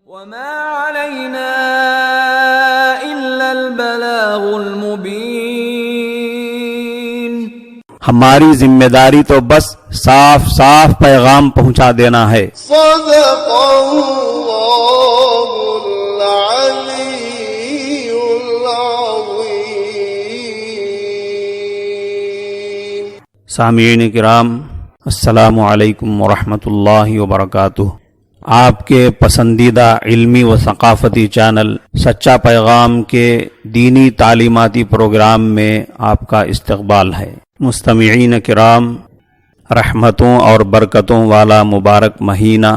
وما علينا إلا البلاغ المبين. ہماری ذمہ داری تو بس صاف صاف پیغام پہنچا دینا ہے. صدق اللہ العلی العظیم. سامعین کرام، السلام علیکم ورحمۃ اللہ وبرکاتہ. آپ کے پسندیدہ علمی و ثقافتی چینل سچا پیغام کے دینی تعلیماتی پروگرام میں آپ کا استقبال ہے. مستمعین کرام، رحمتوں اور برکتوں والا مبارک مہینہ،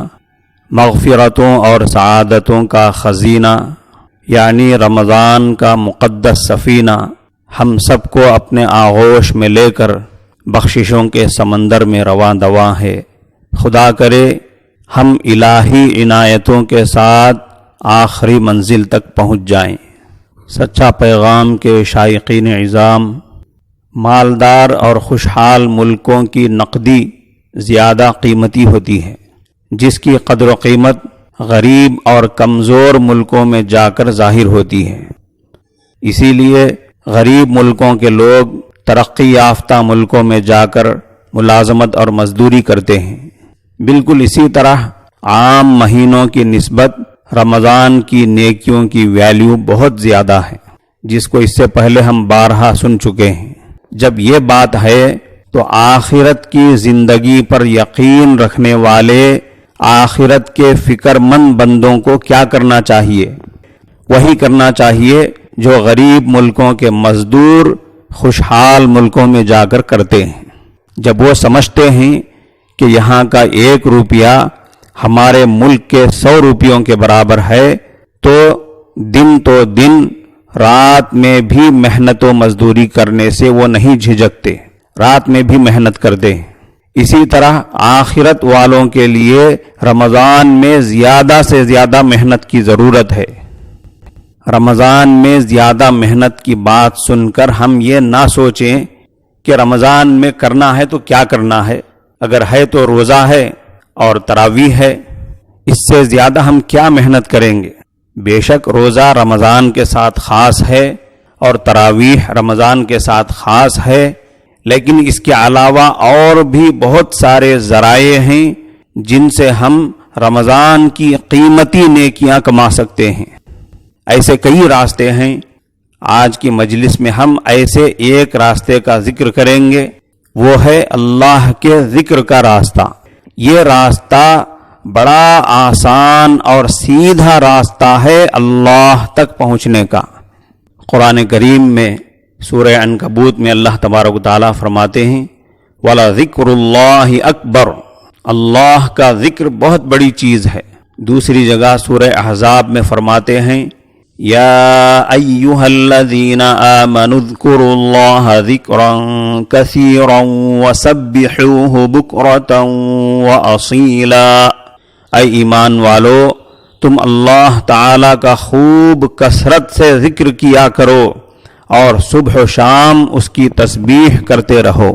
مغفرتوں اور سعادتوں کا خزینہ یعنی رمضان کا مقدس سفینہ ہم سب کو اپنے آغوش میں لے کر بخششوں کے سمندر میں رواں دواں ہے. خدا کرے ہم الہی عنایتوں کے ساتھ آخری منزل تک پہنچ جائیں. سچا پیغام کے شائقین عظام، مالدار اور خوشحال ملکوں کی نقدی زیادہ قیمتی ہوتی ہے، جس کی قدر و قیمت غریب اور کمزور ملکوں میں جا کر ظاہر ہوتی ہے. اسی لیے غریب ملکوں کے لوگ ترقی یافتہ ملکوں میں جا کر ملازمت اور مزدوری کرتے ہیں. بالکل اسی طرح عام مہینوں کی نسبت رمضان کی نیکیوں کی ویلیو بہت زیادہ ہے، جس کو اس سے پہلے ہم بارہا سن چکے ہیں. جب یہ بات ہے تو آخرت کی زندگی پر یقین رکھنے والے آخرت کے فکر مند بندوں کو کیا کرنا چاہیے؟ وہی کرنا چاہیے جو غریب ملکوں کے مزدور خوشحال ملکوں میں جا کر کرتے ہیں. جب وہ سمجھتے ہیں کہ یہاں کا 1 روپیہ ہمارے ملک کے 100 روپیوں کے برابر ہے تو دن رات میں بھی محنت و مزدوری کرنے سے وہ نہیں جھجکتے، رات میں بھی محنت کرتے ہیں. اسی طرح آخرت والوں کے لیے رمضان میں زیادہ سے زیادہ محنت کی ضرورت ہے. رمضان میں زیادہ محنت کی بات سن کر ہم یہ نہ سوچیں کہ رمضان میں کرنا ہے تو کیا کرنا ہے، اگر ہے تو روزہ ہے اور تراویح ہے، اس سے زیادہ ہم کیا محنت کریں گے. بے شک روزہ رمضان کے ساتھ خاص ہے اور تراویح رمضان کے ساتھ خاص ہے، لیکن اس کے علاوہ اور بھی بہت سارے ذرائع ہیں جن سے ہم رمضان کی قیمتی نیکیاں کما سکتے ہیں. ایسے کئی راستے ہیں. آج کی مجلس میں ہم ایسے ایک راستے کا ذکر کریں گے، وہ ہے اللہ کے ذکر کا راستہ. یہ راستہ بڑا آسان اور سیدھا راستہ ہے اللہ تک پہنچنے کا. قرآن کریم میں سورہ عنکبوت میں اللہ تبارک و تعالیٰ فرماتے ہیں وَلَذِكْرُ اللَّهِ أَكْبَرُ، اللہ کا ذکر بہت بڑی چیز ہے. دوسری جگہ سورہ احزاب میں فرماتے ہیں یا ایھا الذین آمنوا اذکروا اللہ ذکرا کثیرا وسبحوہ بکرۃ واصیلا. اے ایمان والو، تم اللہ تعالی کا خوب کثرت سے ذکر کیا کرو اور صبح و شام اس کی تسبیح کرتے رہو.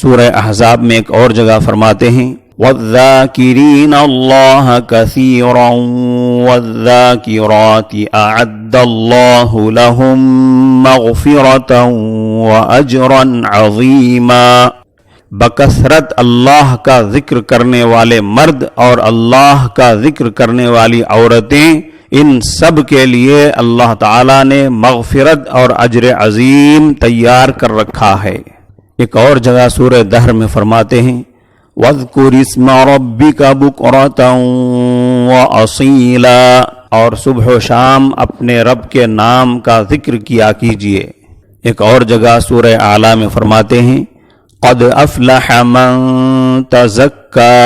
سورہ احزاب میں ایک اور جگہ فرماتے ہیں وَالذَّاكِرِينَ اللَّهَ كَثِيرًا وَالذَّاكِرَاتِ أَعَدَّ اللَّهُ لَهُم مَّغْفِرَةً وَأَجْرًا عَظِيمًا. بکثرت اللہ کا ذکر کرنے والے مرد اور اللہ کا ذکر کرنے والی عورتیں، ان سب کے لیے اللہ تعالیٰ نے مغفرت اور اجر عظیم تیار کر رکھا ہے. ایک اور جگہ سورہ دہر میں فرماتے ہیں وَاذْكُرِ اسْمَ رَبِّكَ بُكْرَةً وَأَصِيلًا، اور صبح و شام اپنے رب کے نام کا ذکر کیا کیجئے. ایک اور جگہ سورہ اعلیٰ میں فرماتے ہیں قَدْ أَفْلَحَ مَن تَزَكَّى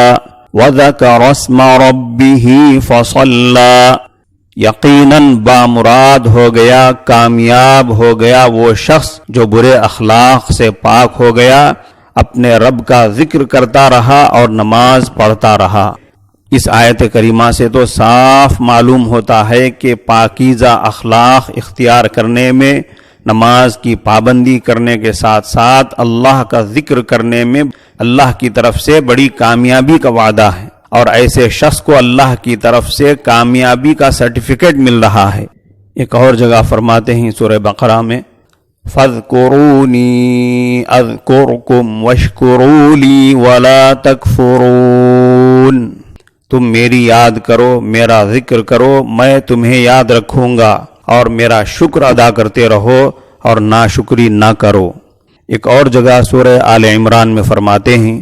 وَذَكَرَ اسْمَ رَبِّهِ فَصَلَّى، یقیناً بامراد ہو گیا، کامیاب ہو گیا وہ شخص جو برے اخلاق سے پاک ہو گیا، اپنے رب کا ذکر کرتا رہا اور نماز پڑھتا رہا. اس آیت کریمہ سے تو صاف معلوم ہوتا ہے کہ پاکیزہ اخلاق اختیار کرنے میں، نماز کی پابندی کرنے کے ساتھ ساتھ اللہ کا ذکر کرنے میں اللہ کی طرف سے بڑی کامیابی کا وعدہ ہے. اور ایسے شخص کو اللہ کی طرف سے کامیابی کا سرٹیفکیٹ مل رہا ہے۔ ایک اور جگہ فرماتے ہیں سورہ بقرہ میں فَاذْكُرُونِي أَذْكُرْكُمْ وَاشْكُرُوا لِي وَلَا تَكْفُرُونَ، تم میری یاد کرو، میرا ذکر کرو، میں تمہیں یاد رکھوں گا، اور میرا شکر ادا کرتے رہو اور ناشکری نہ کرو۔ ایک اور جگہ سورہ آل عمران میں فرماتے ہیں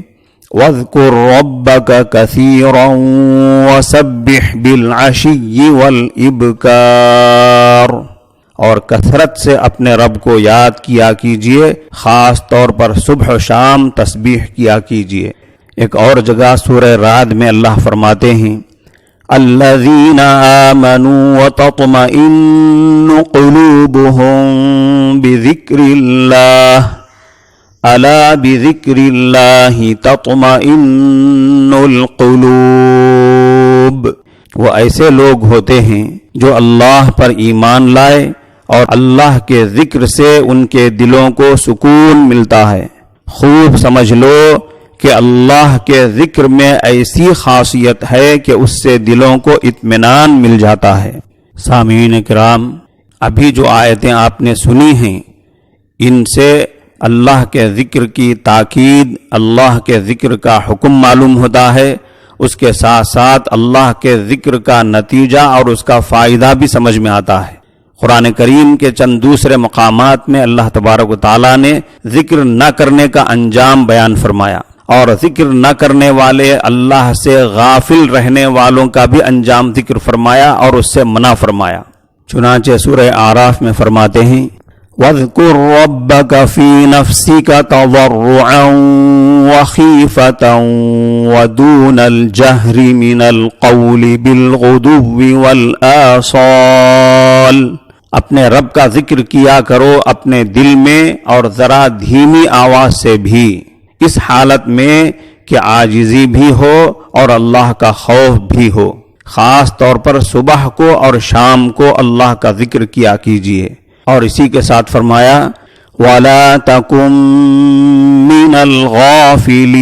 وَاذْكُرْ رَبَّكَ كَثِيرًا وَسَبِّحْ بِالْعَشِيِّ وَالْإِبْكَارِ، اور کثرت سے اپنے رب کو یاد کیا کیجئے، خاص طور پر صبح و شام تسبیح کیا کیجئے۔ ایک اور جگہ سورہ رعد میں اللہ فرماتے ہیں الذین آمنوا وتطمئن قلوبهم بذکر اللہ الا بذکر اللہ تطمئن القلوب، وہ ایسے لوگ ہوتے ہیں جو اللہ پر ایمان لائے اور اللہ کے ذکر سے ان کے دلوں کو سکون ملتا ہے۔ خوب سمجھ لو کہ اللہ کے ذکر میں ایسی خاصیت ہے کہ اس سے دلوں کو اطمینان مل جاتا ہے۔ سامعین کرام، ابھی جو آیتیں آپ نے سنی ہیں ان سے اللہ کے ذکر کی تاکید، اللہ کے ذکر کا حکم معلوم ہوتا ہے، اس کے ساتھ ساتھ اللہ کے ذکر کا نتیجہ اور اس کا فائدہ بھی سمجھ میں آتا ہے۔ قرآن کریم کے چند دوسرے مقامات میں اللہ تبارک و تعالیٰ نے ذکر نہ کرنے کا انجام بیان فرمایا، اور ذکر نہ کرنے والے اللہ سے غافل رہنے والوں کا بھی انجام ذکر فرمایا اور اس سے منع فرمایا۔ چنانچہ سورہ اعراف میں فرماتے ہیں وَاذْكُرْ رَبَّكَ فِي نَفْسِكَ تَضَرُّعًا وَخِيفَةً وَدُونَ الْجَهْرِ مِنَ الْقَوْلِ بِالْغُدُوِّ وَالْآصَالِ، اپنے رب کا ذکر کیا کرو اپنے دل میں اور ذرا دھیمی آواز سے بھی، اس حالت میں کہ عاجزی بھی ہو اور اللہ کا خوف بھی ہو۔ خاص طور پر صبح کو اور شام کو اللہ کا ذکر کیا کیجیے، اور اسی کے ساتھ فرمایا وَلَا تَكُن مِّنَ الْغَافِلِينَ،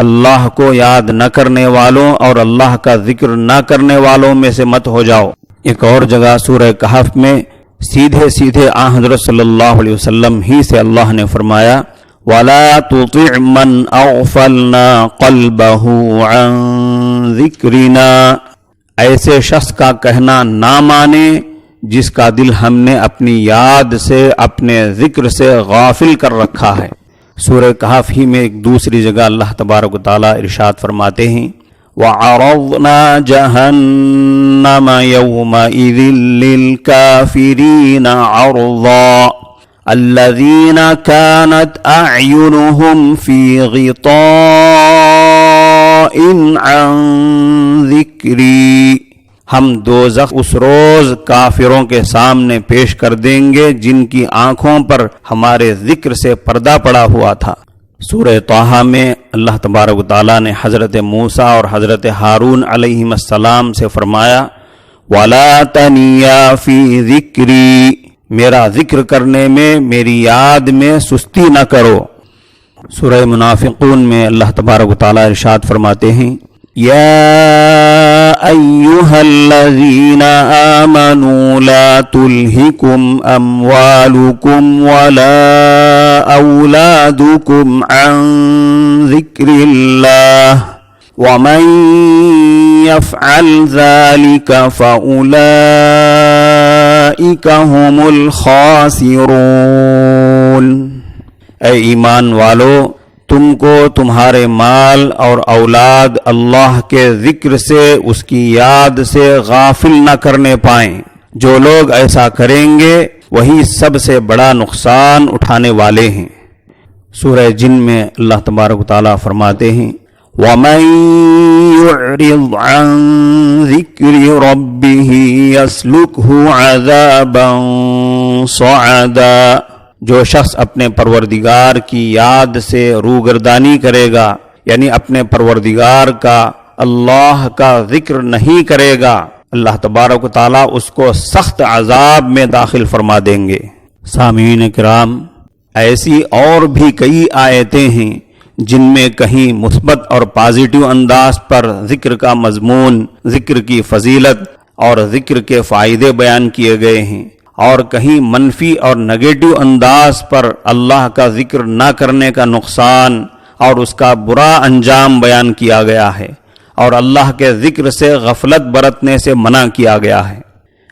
اللہ کو یاد نہ کرنے والوں اور اللہ کا ذکر نہ کرنے والوں میں سے مت ہو جاؤ۔ ایک اور جگہ سورہ کہف میں سیدھے سیدھے حضرت صلی اللہ علیہ وسلم ہی سے اللہ نے فرمایا وَلَا تُطِعْ مَنْ أَغْفَلْنَا قَلْبَهُ عَنْ ذِكْرِنَا، ایسے شخص کا کہنا نہ مانے جس کا دل ہم نے اپنی یاد سے، اپنے ذکر سے غافل کر رکھا ہے۔ سورہ کہف ہی میں ایک دوسری جگہ اللہ تبارک و تعالیٰ ارشاد فرماتے ہیں وَعَرَضْنَا جَهَنَّمَ يَوْمَئِذٍ لِلْكَافِرِينَ عَرْضًا الَّذِينَ كَانَتْ أَعْيُنُهُمْ فِي غِطَاءٍ عَنْ ذِكْرِي، ہم دوزخ اس روز کافروں کے سامنے پیش کر دیں گے جن کی آنکھوں پر ہمارے ذکر سے پردہ پڑا ہوا تھا۔ سورہ طٰہٰ میں اللہ تبارک و تعالیٰ نے حضرت موسیٰ اور حضرت ہارون علیہم السلام سے فرمایا وَلَا تَنِيَا فِي ذِكْرِي، میرا ذکر کرنے میں، میری یاد میں سستی نہ کرو۔ سورہ منافقون میں اللہ تبارک و تعالیٰ ارشاد فرماتے ہیں یا ایہا الذین آمنوا لا تلہکم اموالکم ولا اولادکم عن ذکر اللہ ومن یفعل ذلک فاولئک هم الخاسرون، اے ایمان والو، تم کو تمہارے مال اور اولاد اللہ کے ذکر سے، اس کی یاد سے غافل نہ کرنے پائیں۔ جو لوگ ایسا کریں گے وہی سب سے بڑا نقصان اٹھانے والے ہیں۔ سورہ جن میں اللہ تبارک و تعالیٰ فرماتے ہیں وَمَن يُعْرِضْ عَن ذِكْرِ رَبِّهِ يَسْلُكْهُ عَذَابًا صَعَدًا، جو شخص اپنے پروردگار کی یاد سے روگردانی کرے گا، یعنی اپنے پروردگار کا، اللہ کا ذکر نہیں کرے گا، اللہ تبارک و تعالیٰ اس کو سخت عذاب میں داخل فرما دیں گے۔ سامعین کرام، ایسی اور بھی کئی آیتیں ہیں جن میں کہیں مثبت اور پازیٹیو انداز پر ذکر کا مضمون، ذکر کی فضیلت اور ذکر کے فائدے بیان کیے گئے ہیں، اور کہیں منفی اور نگیٹو انداز پر اللہ کا ذکر نہ کرنے کا نقصان اور اس کا برا انجام بیان کیا گیا ہے، اور اللہ کے ذکر سے غفلت برتنے سے منع کیا گیا ہے۔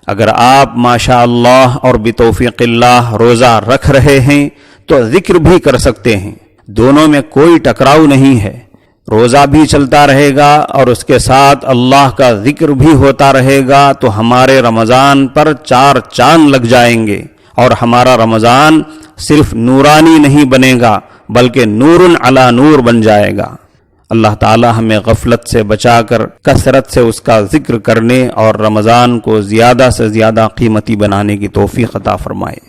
اگر آپ ماشاء اللہ اور بتوفیق اللہ روزہ رکھ رہے ہیں تو ذکر بھی کر سکتے ہیں، دونوں میں کوئی ٹکراؤ نہیں ہے۔ روزہ بھی چلتا رہے گا اور اس کے ساتھ اللہ کا ذکر بھی ہوتا رہے گا تو ہمارے رمضان پر 4 چاند لگ جائیں گے، اور ہمارا رمضان صرف نورانی نہیں بنے گا بلکہ نور علی نور بن جائے گا۔ اللہ تعالی ہمیں غفلت سے بچا کر کثرت سے اس کا ذکر کرنے اور رمضان کو زیادہ سے زیادہ قیمتی بنانے کی توفیق عطا فرمائے۔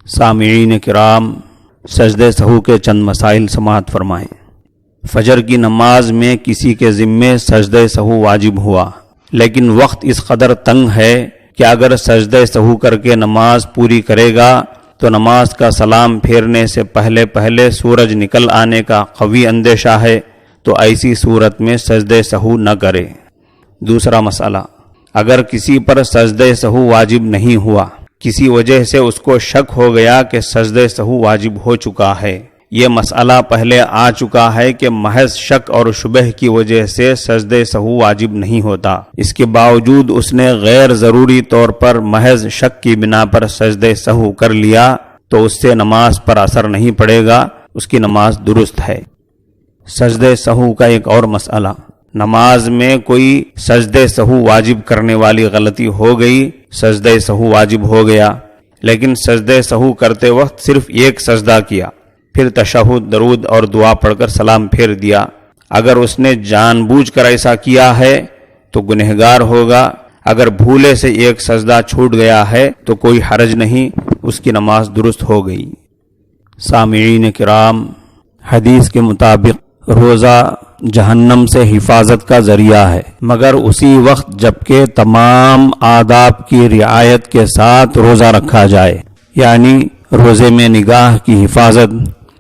سامعین کرام، سجدہ سہو کے چند مسائل سماعت فرمائیں۔ فجر کی نماز میں کسی کے ذمے سجدہ سہو واجب ہوا، لیکن وقت اس قدر تنگ ہے کہ اگر سجدہ سہو کر کے نماز پوری کرے گا تو نماز کا سلام پھیرنے سے پہلے سورج نکل آنے کا قوی اندیشہ ہے، تو ایسی صورت میں سجدہ سہو نہ کرے۔ دوسرا مسئلہ، اگر کسی پر سجدہ سہو واجب نہیں ہوا، کسی وجہ سے اس کو شک ہو گیا کہ سجدہ سہو واجب ہو چکا ہے، یہ مسئلہ پہلے آ چکا ہے کہ محض شک اور شبہ کی وجہ سے سجدہ سہو واجب نہیں ہوتا، اس کے باوجود اس نے غیر ضروری طور پر محض شک کی بنا پر سجدہ سہو کر لیا تو اس سے نماز پر اثر نہیں پڑے گا، اس کی نماز درست ہے۔ سجدہ سہو کا ایک اور مسئلہ، نماز میں کوئی سجدہ سہو واجب کرنے والی غلطی ہو گئی، سجدہ سہو واجب ہو گیا، لیکن سجدہ سہو کرتے وقت صرف ایک سجدہ کیا، پھر تشہد، درود اور دعا پڑھ کر سلام پھیر دیا۔ اگر اس نے جان بوجھ کر ایسا کیا ہے تو گنہگار ہوگا، اگر بھولے سے ایک سجدہ چھوٹ گیا ہے تو کوئی حرج نہیں، اس کی نماز درست ہو گئی۔ سامعین کرام، حدیث کے مطابق روزہ جہنم سے حفاظت کا ذریعہ ہے، مگر اسی وقت جبکہ تمام آداب کی رعایت کے ساتھ روزہ رکھا جائے، یعنی روزے میں نگاہ کی حفاظت،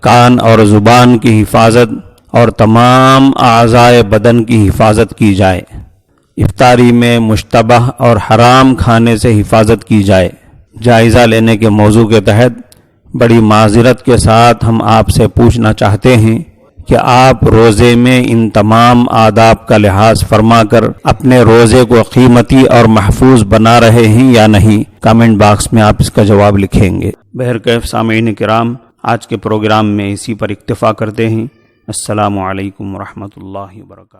کان اور زبان کی حفاظت اور تمام اعضائے بدن کی حفاظت کی جائے۔ افطاری میں مشتبہ اور حرام کھانے سے حفاظت کی جائے۔ جائزہ لینے کے موضوع کے تحت بڑی معذرت کے ساتھ ہم آپ سے پوچھنا چاہتے ہیں کہ آپ روزے میں ان تمام آداب کا لحاظ فرما کر اپنے روزے کو قیمتی اور محفوظ بنا رہے ہیں یا نہیں؟ کامنٹ باکس میں آپ اس کا جواب لکھیں گے۔ بہرکیف سامعین کرام، آج کے پروگرام میں اسی پر اکتفا کرتے ہیں۔ السلام علیکم ورحمۃ اللہ وبرکاتہ۔